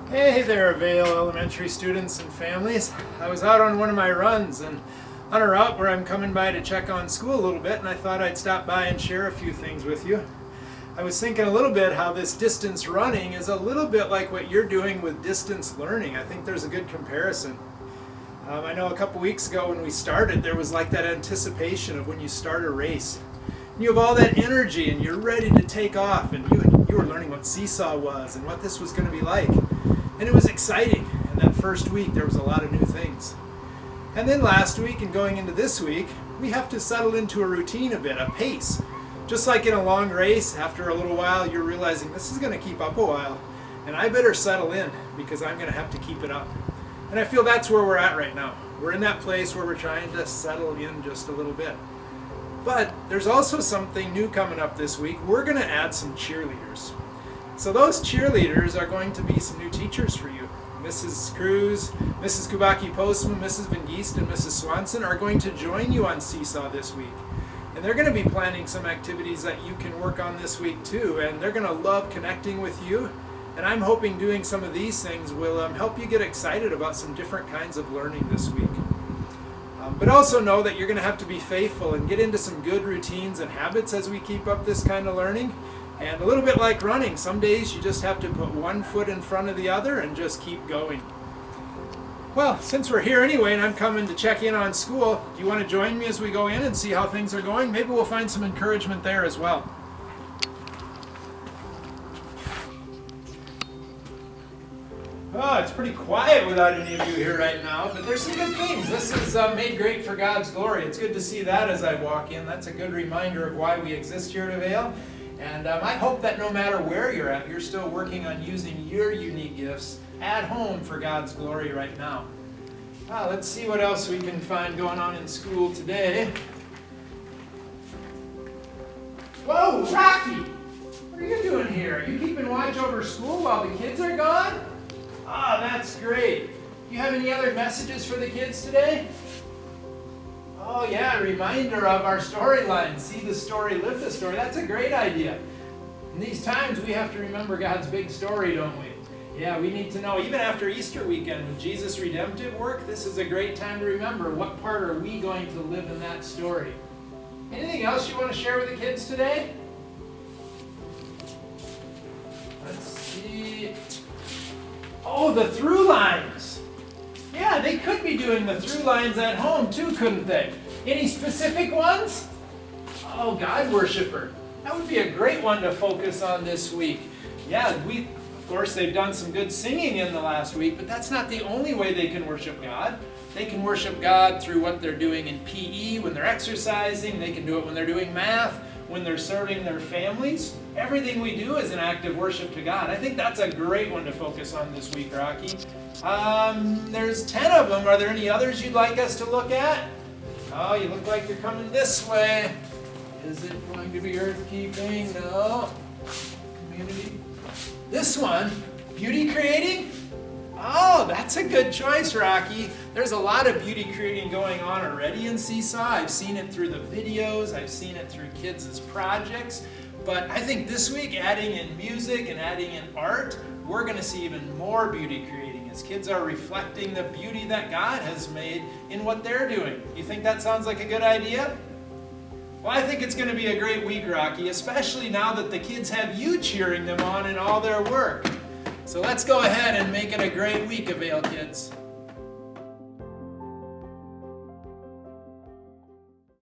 Hey there, Vale Elementary students and families. I was out on one of my runs and on a route where I'm coming by to check on school a little bit, and I thought I'd stop by and share a few things with you. I was thinking a little bit how this distance running is a little bit like what you're doing with distance learning. I think there's a good comparison. I know a couple weeks ago when we started, there was like that anticipation of when you start a race. You have all that energy and you're ready to take off, and you were learning what Seesaw was and what this was going to be like. And it was exciting. And that first week there was a lot of new things. And then last week and going into this week, we have to settle into a routine a bit, a pace. Just like in a long race, after a little while you're realizing this is going to keep up a while, and I better settle in because I'm going to have to keep it up. And I feel that's where we're at right now. We're in that place where we're trying to settle in just a little bit. But there's also something new coming up this week. We're going to add some cheerleaders. So those cheerleaders are going to be some new teachers for you. Mrs. Cruz, Mrs. Kubaki Postman, Mrs. Van Geest, and Mrs. Swanson are going to join you on Seesaw this week. And they're going to be planning some activities that you can work on this week too. And they're going to love connecting with you. And I'm hoping doing some of these things will help you get excited about some different kinds of learning this week. But also know that you're going to have to be faithful and get into some good routines and habits as we keep up this kind of learning. And a little bit like running, some days you just have to put one foot in front of the other and just keep going. Well, since we're here anyway and I'm coming to check in on school, do you want to join me as we go in and see how things are going? Maybe we'll find some encouragement there as well. Oh, it's pretty quiet without any of you here right now, but there's some good things. This is made great for God's glory. It's good to see that as I walk in. That's a good reminder of why we exist here at Vale. And I hope that no matter where you're at, you're still working on using your unique gifts at home for God's glory right now. Let's see what else we can find going on in school today. Whoa, Rocky! What are you doing here? Are you keeping watch over school while the kids are gone? That's great. You have any other messages for the kids today? Oh yeah, a reminder of our storyline. See the story, live the story. That's a great idea. In these times, we have to remember God's big story, don't we? Yeah, we need to know, even after Easter weekend with Jesus' redemptive work, this is a great time to remember what part are we going to live in that story. Anything else you want to share with the kids today? Let's see. Oh, the through lines. Yeah, they could be doing the through lines at home too, couldn't they? Any specific ones? Oh, God worshiper. That would be a great one to focus on this week. Yeah, of course, they've done some good singing in the last week, but that's not the only way they can worship God. They can worship God through what they're doing in PE, when they're exercising. They can do it when they're doing math, when they're serving their families. Everything we do is an act of worship to God. I think that's a great one to focus on this week, Rocky. There's 10 of them. Are there any others you'd like us to look at? Oh, you look like you're coming this way. Is it going to be earth-keeping? No. Community. This one, beauty creating? Oh, that's a good choice, Rocky. There's a lot of beauty creating going on already in Seesaw. I've seen it through the videos. I've seen it through kids' projects. But I think this week, adding in music and adding in art, we're going to see even more beauty creating as kids are reflecting the beauty that God has made in what they're doing. You think that sounds like a good idea? Well, I think it's going to be a great week, Rocky, especially now that the kids have you cheering them on in all their work. So let's go ahead and make it a great week, Vale kids.